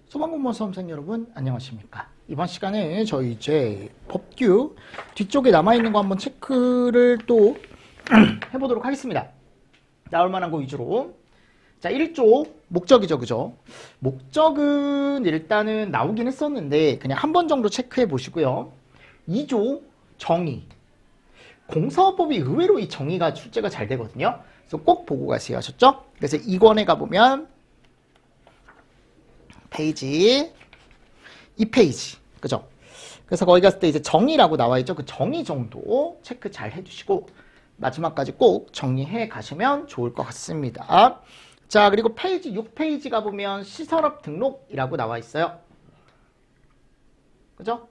소방공무원 수험생 여러분 안녕하십니까. 이번 시간에 저희 이제 법규 뒤쪽에 남아있는 거 한번 체크를 또 해보도록 하겠습니다. 나올 만한 거 위주로. 자, 1조 목적이죠, 그죠? 목적은 일단은 나오긴 했었는데 그냥 한 번 정도 체크해 보시고요. 2조 정의. 공사업법이 의외로 이 정의가 출제가 잘 되거든요. 그래서 꼭 보고 가세요. 아셨죠? 그래서 2권에 가보면 페이지 2페이지, 그죠? 그래서 거기 갔을 때 이제 정의라고 나와 있죠. 그 정의 정도 체크 잘 해주시고 마지막까지 꼭 정리해 가시면 좋을 것 같습니다. 자, 그리고 페이지 6페이지 가보면 시설업 등록이라고 나와 있어요. 그죠?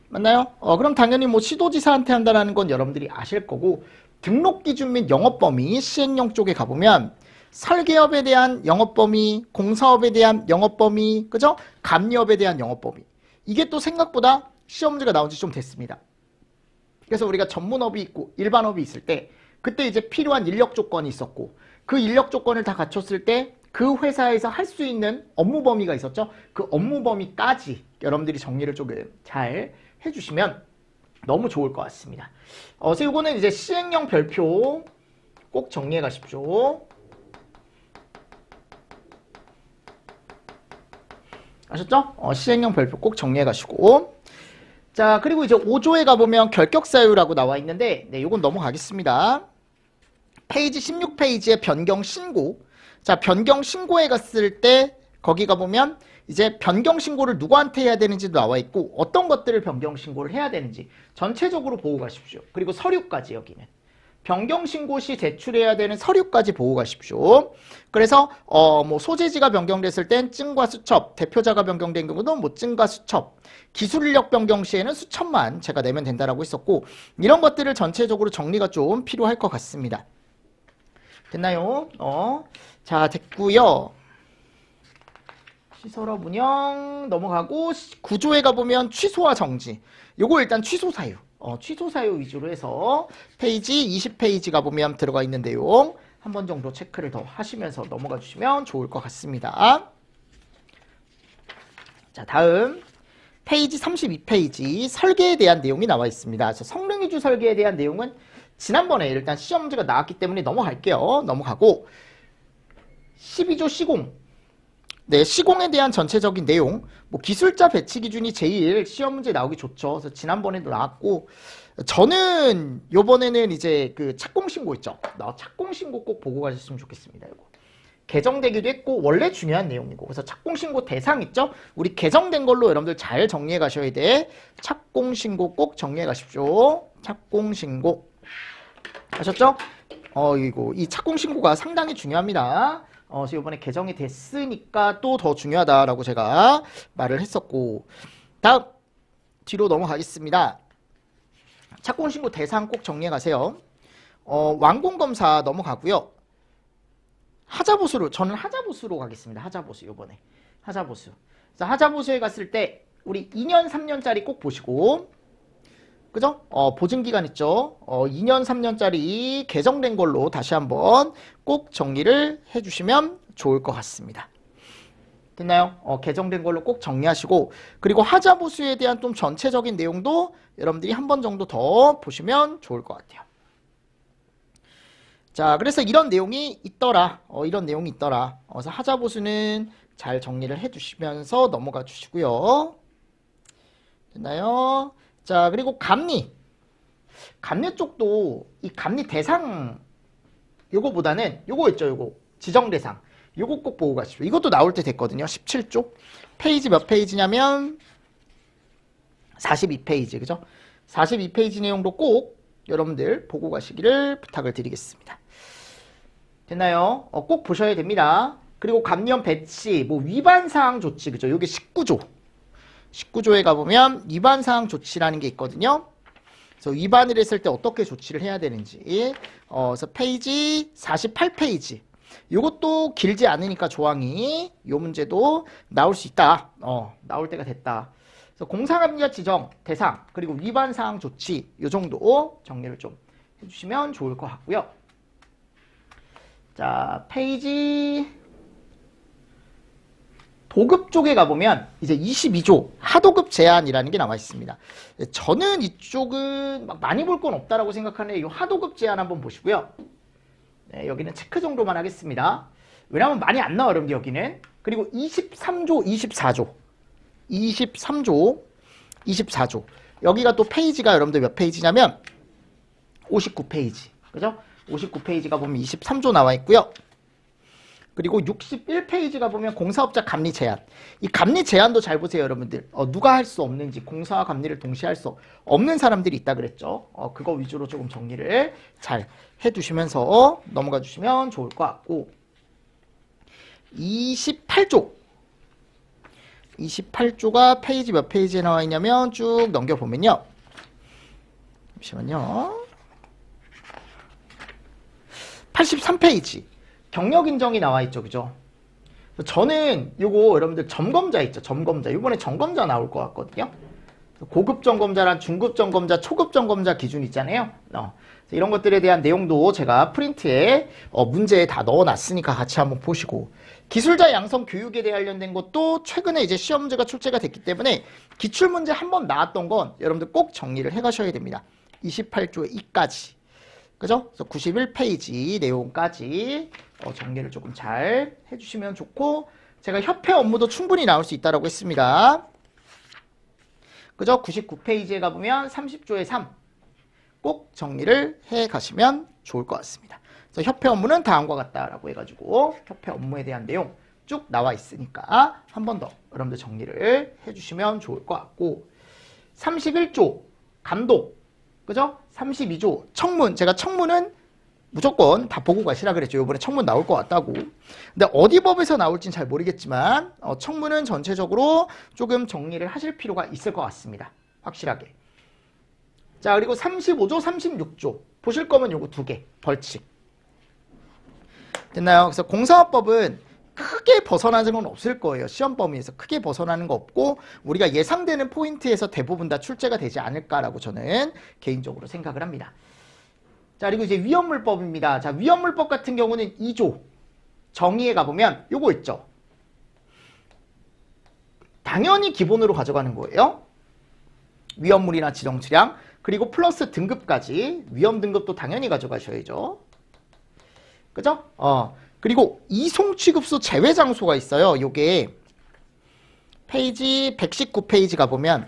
맞나요? 그럼 당연히 뭐 시도지사한테 한다는 건 여러분들이 아실 거고, 등록 기준 및 영업 범위 시행령 쪽에 가보면 설계업에 대한 영업 범위, 공사업에 대한 영업 범위, 그죠? 감리업에 대한 영업 범위. 이게 또 생각보다 시험 문제가 나온 지 좀 됐습니다. 그래서 우리가 전문업이 있고 일반업이 있을 때 그때 이제 필요한 인력 조건이 있었고, 그 인력 조건을 다 갖췄을 때 그 회사에서 할 수 있는 업무 범위가 있었죠. 그 업무 범위까지 여러분들이 정리를 조금 잘 해주시면 너무 좋을 것 같습니다. 그래서 이거는 이제 시행령 별표 꼭 정리해 가십시오. 아셨죠? 시행령 별표 꼭 정리해 가시고. 자, 그리고 이제 5조에 가보면 결격사유라고 나와 있는데, 네, 요건 넘어가겠습니다. 페이지 16페이지에 변경 신고. 자, 변경 신고에 갔을 때 거기 가보면 이제 변경 신고를 누구한테 해야 되는지도 나와 있고, 어떤 것들을 변경 신고를 해야 되는지 전체적으로 보고 가십시오. 그리고 서류까지 여기는. 변경 신고 시 제출해야 되는 서류까지 보고 가십시오. 그래서 뭐 소재지가 변경됐을 땐 증과 수첩, 대표자가 변경된 경우는 뭐 증과 수첩, 기술 인력 변경 시에는 수첩만 제가 내면 된다라고 했었고, 이런 것들을 전체적으로 정리가 좀 필요할 것 같습니다. 됐나요? 자, 됐고요. 시설업 운영 넘어가고, 구조에 가보면 취소와 정지. 요거 일단 취소 사유. 취소 사유 위주로 해서 페이지 20페이지 가보면 들어가 있는 내용 한 번 정도 체크를 더 하시면서 넘어가 주시면 좋을 것 같습니다. 자, 다음 페이지 32페이지 설계에 대한 내용이 나와 있습니다. 그래서 성능위주 설계에 대한 내용은 지난번에 일단 시험 문제가 나왔기 때문에 넘어갈게요. 넘어가고 12조 시공. 네, 시공에 대한 전체적인 내용, 뭐 기술자 배치 기준이 제일 시험 문제 나오기 좋죠. 그래서 지난번에도 나왔고, 저는 요번에는 이제 그 착공 신고 있죠. 착공 신고 꼭 보고 가셨으면 좋겠습니다. 이거 개정되기도 했고 원래 중요한 내용이고, 그래서 착공 신고 대상 있죠. 우리 개정된 걸로 여러분들 잘 정리해 가셔야 돼. 착공 신고 꼭 정리해 가십시오. 착공 신고 아셨죠? 이거 이 착공 신고가 상당히 중요합니다. 그래서 이번에 개정이 됐으니까 또 더 중요하다라고 제가 말을 했었고, 다음 뒤로 넘어가겠습니다. 착공신고 대상 꼭 정리해 가세요. 완공검사 넘어가고요. 하자보수로, 저는 하자보수로 가겠습니다. 하자보수 이번에 하자보수. 그래서 하자보수에 갔을 때 우리 2년 3년짜리 꼭 보시고, 그죠? 보증기간 있죠? 2년 3년짜리 개정된 걸로 다시 한번 꼭 정리를 해주시면 좋을 것 같습니다. 됐나요? 개정된 걸로 꼭 정리하시고, 그리고 하자보수에 대한 좀 전체적인 내용도 여러분들이 한 번 정도 더 보시면 좋을 것 같아요. 자, 그래서 이런 내용이 있더라. 이런 내용이 있더라. 그래서 하자보수는 잘 정리를 해주시면서 넘어가 주시고요. 됐나요? 자, 그리고 감리. 감리 쪽도 이 감리 대상 요거보다는 요거 있죠. 요거 지정 대상. 요거 꼭 보고 가시죠. 이것도 나올 때 됐거든요. 17쪽. 페이지 몇 페이지냐면 42페이지. 그죠? 42페이지 내용도 꼭 여러분들 보고 가시기를 부탁을 드리겠습니다. 됐나요? 꼭 보셔야 됩니다. 그리고 감리원 배치, 뭐 위반사항 조치. 그죠? 요게 19조. 19조에 가보면 위반사항 조치라는 게 있거든요. 그래서 위반을 했을 때 어떻게 조치를 해야 되는지. 그래서 페이지 48페이지. 요것도 길지 않으니까 조항이 요 문제도 나올 수 있다. 나올 때가 됐다. 그래서 공사감리자 지정 대상 그리고 위반사항 조치 요 정도 정리를 좀 해주시면 좋을 것 같고요. 자, 페이지 도급 쪽에 가보면 이제 22조 하도급 제한이라는 게 나와 있습니다. 저는 이쪽은 막 많이 볼 건 없다라고 생각하는데 이 하도급 제한 한번 보시고요. 네, 여기는 체크 정도만 하겠습니다. 왜냐하면 많이 안 나와 여러분들 여기는. 그리고 23조, 24조, 23조, 24조. 여기가 또 페이지가 여러분들 몇 페이지냐면 59페이지. 그죠? 59페이지가 보면 23조 나와 있고요. 그리고 61페이지가 보면 공사업자 감리 제한. 이 감리 제한도 잘 보세요, 여러분들. 누가 할 수 없는지, 공사와 감리를 동시에 할 수 없는 사람들이 있다 그랬죠. 그거 위주로 조금 정리를 잘 해두시면서 넘어가 주시면 좋을 것 같고. 28조. 28조가 페이지 몇 페이지에 나와 있냐면 쭉 넘겨보면요. 잠시만요. 83페이지. 경력 인정이 나와 있죠. 그죠? 저는 요거 여러분들 점검자 있죠. 점검자. 이번에 점검자 나올 것 같거든요. 고급 점검자랑 중급 점검자, 초급 점검자 기준 있잖아요. 이런 것들에 대한 내용도 제가 프린트에 문제에 다 넣어놨으니까 같이 한번 보시고, 기술자 양성 교육에 대해 관련된 것도 최근에 이제 시험 문제가 출제가 됐기 때문에 기출 문제 한번 나왔던 건 여러분들 꼭 정리를 해 가셔야 됩니다. 28조의 2까지. 그죠? 그래서 91페이지 내용까지 정리를 조금 잘 해주시면 좋고, 제가 협회 업무도 충분히 나올 수 있다고 했습니다. 그죠? 99페이지에 가보면 30조의 3 꼭 정리를 해 가시면 좋을 것 같습니다. 그래서 협회 업무는 다음과 같다라고 해가지고 협회 업무에 대한 내용 쭉 나와 있으니까 한 번 더 여러분들 정리를 해주시면 좋을 것 같고, 31조 감독, 그죠? 32조 청문. 제가 청문은 무조건 다 보고 가시라 그랬죠. 이번에 청문 나올 것 같다고. 근데 어디 법에서 나올진 잘 모르겠지만 청문은 전체적으로 조금 정리를 하실 필요가 있을 것 같습니다. 확실하게. 자, 그리고 35조, 36조 보실 거면 요거 두 개 벌칙. 됐나요? 그래서 공사업법은 크게 벗어나는 건 없을 거예요. 시험 범위에서 크게 벗어나는 거 없고 우리가 예상되는 포인트에서 대부분 다 출제가 되지 않을까라고 저는 개인적으로 생각을 합니다. 자, 그리고 이제 위험물법입니다. 자, 위험물법 같은 경우는 2조 정의에 가보면 요거 있죠. 당연히 기본으로 가져가는 거예요. 위험물이나 지정차량, 그리고 플러스 등급까지. 위험 등급도 당연히 가져가셔야죠. 그죠? 그리고 이송 취급소 제외 장소가 있어요. 요게 페이지 119페이지 가보면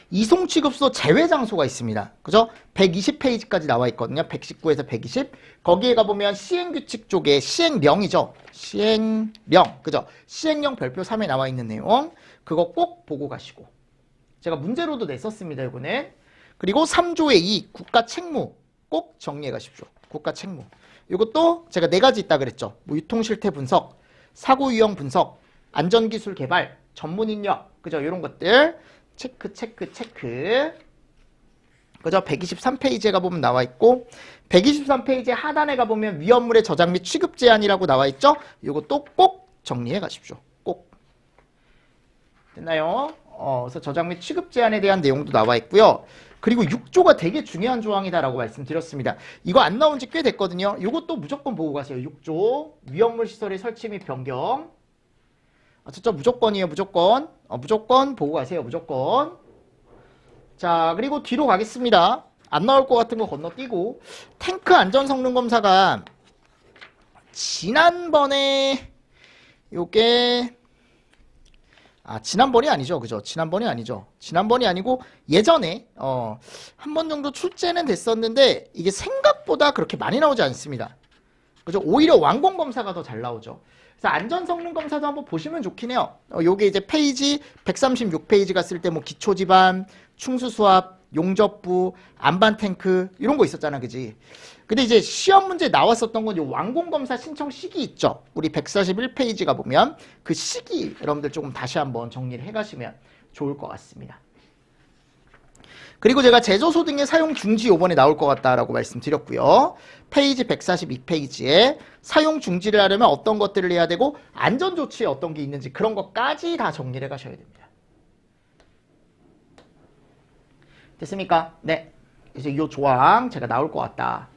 이송 취급소 제외 장소가 있습니다. 그죠? 120페이지까지 나와 있거든요. 119에서 120. 거기에 가보면 시행규칙 쪽에 시행령이죠. 시행령. 그죠? 시행령 별표 3에 나와 있는 내용. 그거 꼭 보고 가시고. 제가 문제로도 냈었습니다. 이거는. 그리고 3조의 2 국가 책무 꼭 정리해 가십시오. 국가 책무. 이것도 제가 4가지 있다 그랬죠. 뭐 유통실태 분석, 사고 유형 분석, 안전기술 개발, 전문 인력, 그죠? 이런 것들 체크. 그죠? 123페이지에 가보면 나와 있고, 123페이지 하단에 가보면 위험물의 저장 및 취급 제한이라고 나와 있죠? 이것도 꼭 정리해 가십시오. 꼭. 됐나요? 그래서 저장 및 취급 제한에 대한 내용도 나와 있고요. 그리고 6조가 되게 중요한 조항이다라고 말씀드렸습니다. 이거 안 나온 지 꽤 됐거든요. 이것도 무조건 보고 가세요. 6조 위험물 시설의 설치 및 변경. 진짜 무조건이에요. 무조건. 무조건 보고 가세요. 무조건. 자, 그리고 뒤로 가겠습니다. 안 나올 것 같은 거 건너뛰고, 탱크 안전 성능 검사가 지난번에 요게 지난번이 아니죠. 그죠? 지난번이 아니죠. 지난번이 아니고 예전에 한 번 정도 출제는 됐었는데 이게 생각보다 그렇게 많이 나오지 않습니다. 그죠? 오히려 완공 검사가 더 잘 나오죠. 그래서 안전 성능 검사도 한번 보시면 좋긴 해요. 요게 이제 페이지 136페이지 갔을 때 뭐 기초 지반, 충수 수압, 용접부, 안반 탱크 이런 거 있었잖아. 그지? 근데 이제 시험 문제 나왔었던 건 요 완공 검사 신청 시기 있죠. 우리 141페이지가 보면 그 시기 여러분들 조금 다시 한번 정리를 해 가시면 좋을 것 같습니다. 그리고 제가 제조소 등의 사용 중지 요번에 나올 것 같다라고 말씀드렸고요. 페이지 142페이지에 사용 중지를 하려면 어떤 것들을 해야 되고 안전조치에 어떤 게 있는지 그런 것까지 다 정리를 해 가셔야 됩니다. 됐습니까? 네. 이제 이 조항 제가 나올 것 같다.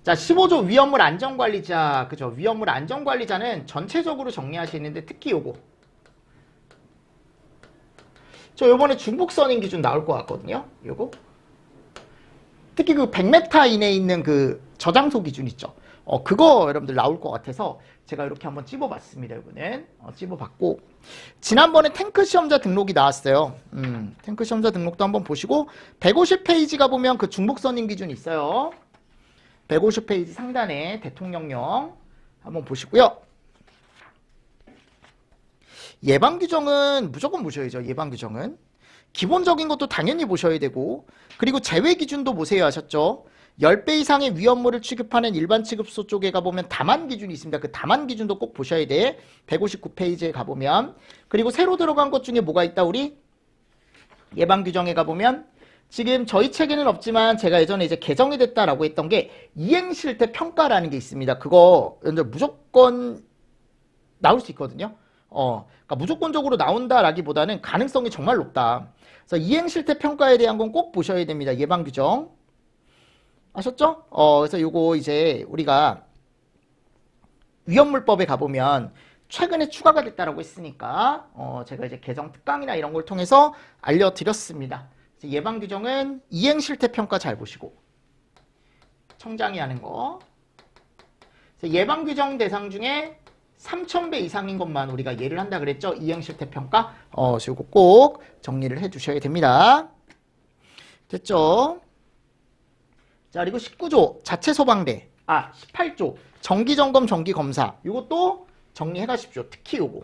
자, 15조 위험물 안전관리자. 그죠? 위험물 안전관리자는 전체적으로 정리하시는데 특히 요거. 저 요번에 중복선임 기준 나올 것 같거든요. 요거. 특히 그 100m 이내에 있는 그 저장소 기준 있죠. 그거 여러분들 나올 것 같아서 제가 이렇게 한번 찝어봤습니다. 이거는 찝어봤고, 지난번에 탱크 시험자 등록이 나왔어요. 탱크 시험자 등록도 한번 보시고, 150페이지가 보면 그 중복선임 기준이 있어요. 150페이지 상단에 대통령령 한번 보시고요. 예방규정은 무조건 보셔야죠. 예방규정은 기본적인 것도 당연히 보셔야 되고, 그리고 제외기준도 보세요 하셨죠. 10배 이상의 위험물을 취급하는 일반 취급소 쪽에 가보면 다만 기준이 있습니다. 그 다만 기준도 꼭 보셔야 돼. 159페이지에 가보면. 그리고 새로 들어간 것 중에 뭐가 있다 우리? 예방규정에 가보면 지금 저희 책에는 없지만 제가 예전에 이제 개정이 됐다라고 했던 게 이행실태 평가라는 게 있습니다. 그거 무조건 나올 수 있거든요. 그러니까 무조건적으로 나온다라기보다는 가능성이 정말 높다. 그래서 이행실태 평가에 대한 건 꼭 보셔야 됩니다. 예방규정. 아셨죠? 그래서 요거 이제 우리가 위험물법에 가보면 최근에 추가가 됐다라고 했으니까 제가 이제 개정 특강이나 이런 걸 통해서 알려드렸습니다. 예방규정은 이행실태평가 잘 보시고, 청장이 하는 거. 예방규정 대상 중에 3000배 이상인 것만 우리가 예를 한다 그랬죠. 이행실태평가. 요거 꼭 정리를 해주셔야 됩니다. 됐죠? 자, 그리고 19조 자체 소방대. 18조 정기점검 정기검사. 요것도 정리해 가십시오. 특히 요거.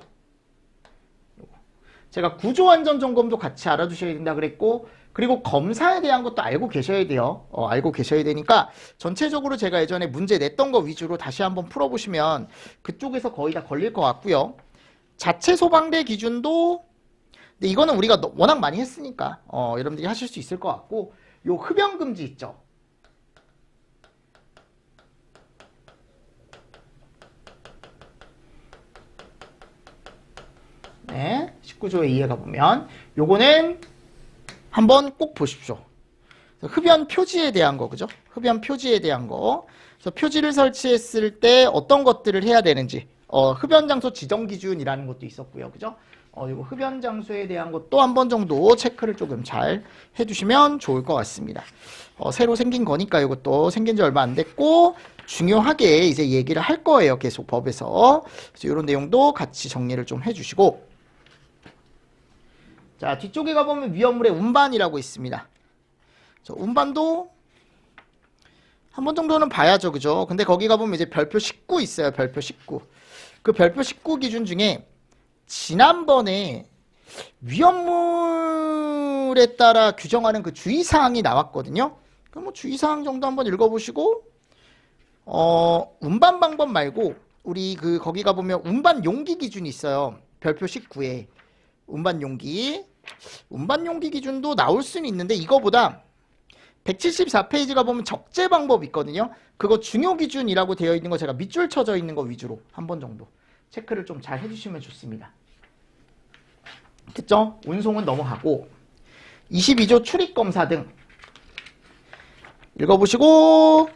제가 구조안전점검도 같이 알아두셔야 된다 그랬고, 그리고 검사에 대한 것도 알고 계셔야 돼요. 알고 계셔야 되니까 전체적으로 제가 예전에 문제 냈던 거 위주로 다시 한번 풀어보시면 그쪽에서 거의 다 걸릴 것 같고요. 자체 소방대 기준도, 근데 이거는 우리가 워낙 많이 했으니까 여러분들이 하실 수 있을 것 같고, 요 흡연금지 있죠. 네, 19조의 2에 가보면 요거는 한번 꼭 보십시오. 흡연 표지에 대한 거, 그죠? 흡연 표지에 대한 거. 그래서 표지를 설치했을 때 어떤 것들을 해야 되는지, 흡연 장소 지정 기준이라는 것도 있었고요, 그죠? 이거 흡연 장소에 대한 것도 한 번 정도 체크를 조금 잘 해주시면 좋을 것 같습니다. 새로 생긴 거니까 이것도 생긴 지 얼마 안 됐고, 중요하게 이제 얘기를 할 거예요, 계속 법에서. 그래서 이런 내용도 같이 정리를 좀 해주시고. 자, 뒤쪽에 가보면 위험물의 운반이라고 있습니다. 운반도 한 번 정도는 봐야죠, 그죠? 근데 거기 가보면 이제 별표 19 있어요, 별표 19. 그 별표 19 기준 중에 지난번에 위험물에 따라 규정하는 그 주의사항이 나왔거든요. 그럼 뭐 주의사항 정도 한번 읽어보시고, 운반 방법 말고, 우리 거기 가보면 운반 용기 기준이 있어요. 별표 19에. 운반 용기 기준도 나올 수는 있는데, 이거보다 174페이지가 보면 적재 방법 있거든요. 그거 중요 기준이라고 되어 있는 거 제가 밑줄 쳐져 있는 거 위주로 한 번 정도 체크를 좀 잘 해주시면 좋습니다. 됐죠? 운송은 넘어가고, 22조 출입검사 등 읽어보시고,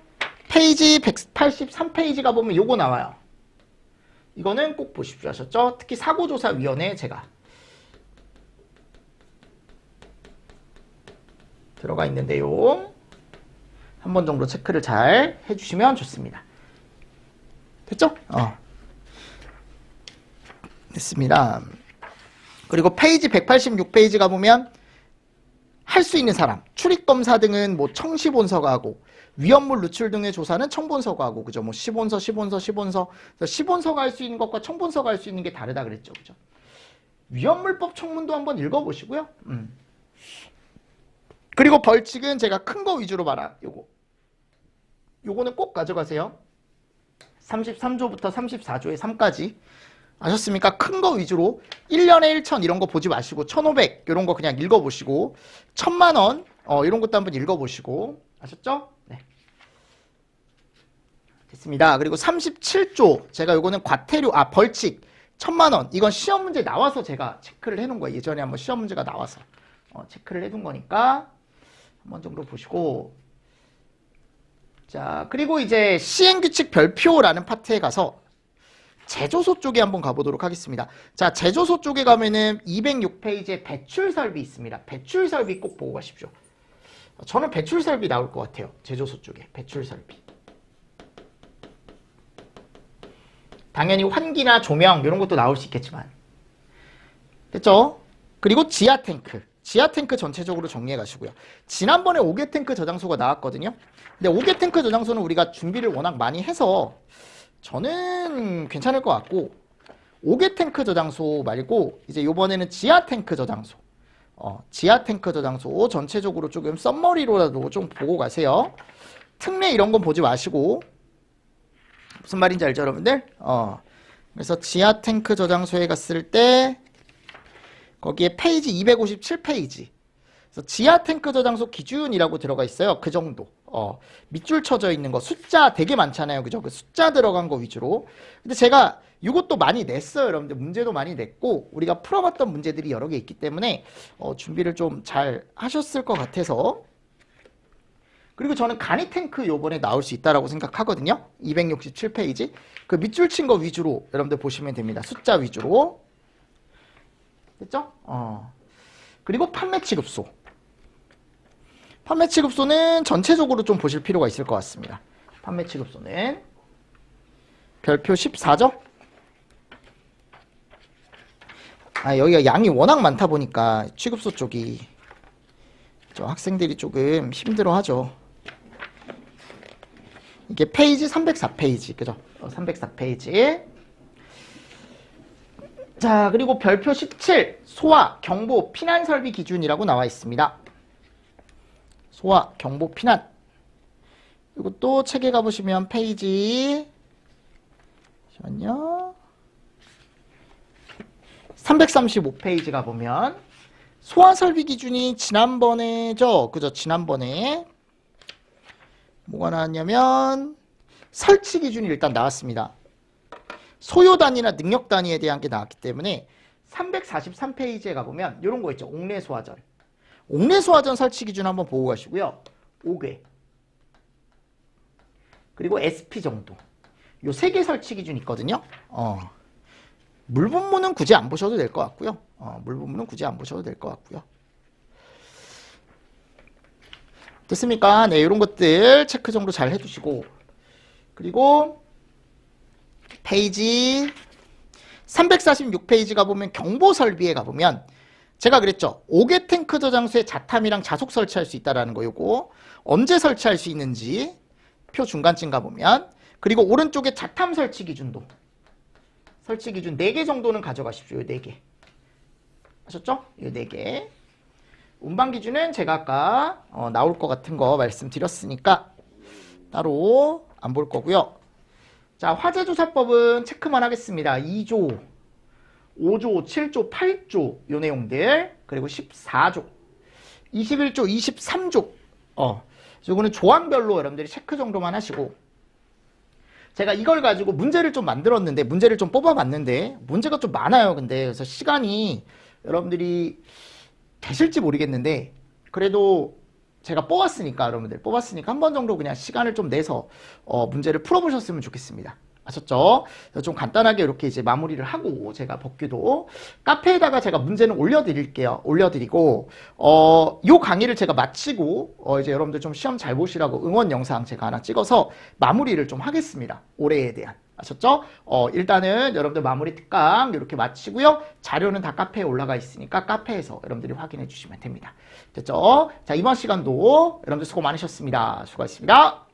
페이지 183페이지가 보면 요거 나와요. 이거는 꼭 보십시오 하셨죠? 특히 사고조사위원회 제가 들어가 있는 내용 한 번 정도 체크를 잘 해주시면 좋습니다. 됐죠? 됐습니다. 그리고 페이지 186페이지가 보면 할 수 있는 사람, 출입검사 등은 뭐 청시본서가 하고, 위험물 누출 등의 조사는 청본서가 하고, 그죠? 뭐 시본서. 시본서가 할 수 있는 것과 청본서가 할 수 있는 게 다르다 그랬죠, 그죠? 위험물법 청문도 한번 읽어보시고요. 그리고 벌칙은 제가 큰 거 위주로 봐라. 요거는 꼭 가져가세요. 33조부터 34조의 3까지. 아셨습니까? 큰 거 위주로 1년에 1,000 이런 거 보지 마시고 1,500 이런 거 그냥 읽어보시고 1,000만 원 이런 것도 한번 읽어보시고. 아셨죠? 네. 됐습니다. 그리고 37조 제가 요거는 과태료 벌칙 1,000만 원. 이건 시험 문제 나와서 제가 체크를 해놓은 거예요. 예전에 한번 시험 문제가 나와서 체크를 해둔 거니까 한 번 정도 보시고. 자, 그리고 이제 시행규칙 별표라는 파트에 가서 제조소 쪽에 한번 가보도록 하겠습니다. 자, 제조소 쪽에 가면은 206페이지에 배출 설비 있습니다. 배출 설비 꼭 보고 가십시오. 저는 배출 설비 나올 것 같아요. 제조소 쪽에 배출 설비. 당연히 환기나 조명 이런 것도 나올 수 있겠지만. 됐죠? 그리고 지하 탱크. 지하 탱크 전체적으로 정리해 가시고요. 지난번에 5개 탱크 저장소가 나왔거든요. 근데 5개 탱크 저장소는 우리가 준비를 워낙 많이 해서 저는 괜찮을 것 같고 5개 탱크 저장소 말고 이제 요번에는 지하 탱크 저장소 지하 탱크 저장소 전체적으로 조금 썸머리로라도 좀 보고 가세요. 특례 이런 건 보지 마시고 무슨 말인지 알죠 여러분들? 그래서 지하 탱크 저장소에 갔을 때 거기에 페이지 257페이지 그래서 지하 탱크 저장소 기준이라고 들어가 있어요. 그 정도. 밑줄 쳐져 있는 거 숫자 되게 많잖아요. 그죠? 그 숫자 들어간 거 위주로. 근데 제가 이것도 많이 냈어요. 여러분들 문제도 많이 냈고 우리가 풀어봤던 문제들이 여러 개 있기 때문에 준비를 좀 잘 하셨을 것 같아서 그리고 저는 간이 탱크 요번에 나올 수 있다라고 생각하거든요. 267페이지 그 밑줄 친 거 위주로 여러분들 보시면 됩니다. 숫자 위주로. 됐죠? 그리고 판매 취급소. 판매 취급소는 전체적으로 좀 보실 필요가 있을 것 같습니다. 판매 취급소는 별표 14죠? 여기가 양이 워낙 많다 보니까 취급소 쪽이 학생들이 조금 힘들어하죠. 이게 페이지 304페이지, 그죠? 304페이지. 자, 그리고 별표 17 소화, 경보, 피난 설비 기준이라고 나와 있습니다. 소화, 경보, 피난. 이것도 책에 가보시면 페이지 잠시만요. 335페이지 가보면 소화 설비 기준이 지난번에죠. 그죠? 지난번에 뭐가 나왔냐면 설치 기준이 일단 나왔습니다. 소요 단위나 능력 단위에 대한 게 나왔기 때문에 343페이지에 가보면 이런 거 있죠. 옥내 소화전. 옥내 소화전 설치 기준 한번 보고 가시고요. 5개. 그리고 SP 정도. 요 3개 설치 기준 있거든요. 물분무는 굳이 안 보셔도 될 것 같고요. 물분무는 굳이 안 보셔도 될 것 같고요. 됐습니까? 네, 이런 것들 체크 정도 잘 해두시고 그리고 페이지 346페이지 가보면 경보 설비에 가보면 제가 그랬죠. 5개 탱크 저장소에 자탐이랑 자속 설치할 수 있다는 거 요거 언제 설치할 수 있는지 표 중간쯤 가보면 그리고 오른쪽에 자탐 설치 기준도 설치 기준 4개 정도는 가져가십시오. 4개 아셨죠? 이 4개 운반 기준은 제가 아까 나올 것 같은 거 말씀드렸으니까 따로 안 볼 거고요. 자, 화재조사법은 체크만 하겠습니다. 2조, 5조, 7조, 8조 요 내용들 그리고 14조, 21조, 23조 요거는 조항별로 여러분들이 체크 정도만 하시고 제가 이걸 가지고 문제를 좀 만들었는데 문제를 좀 뽑아봤는데 문제가 좀 많아요. 근데 그래서 시간이 여러분들이 되실지 모르겠는데 그래도 제가 뽑았으니까 여러분들 뽑았으니까 한 번 정도 그냥 시간을 좀 내서 문제를 풀어보셨으면 좋겠습니다. 아셨죠? 좀 간단하게 이렇게 이제 마무리를 하고 제가 법규도 카페에다가 제가 문제는 올려드릴게요. 올려드리고 요 강의를 제가 마치고 이제 여러분들 좀 시험 잘 보시라고 응원 영상 제가 하나 찍어서 마무리를 좀 하겠습니다. 올해에 대한. 아셨죠? 일단은 여러분들 마무리 특강 이렇게 마치고요. 자료는 다 카페에 올라가 있으니까 카페에서 여러분들이 확인해 주시면 됩니다. 됐죠? 자, 이번 시간도 여러분들 수고 많으셨습니다. 수고하셨습니다.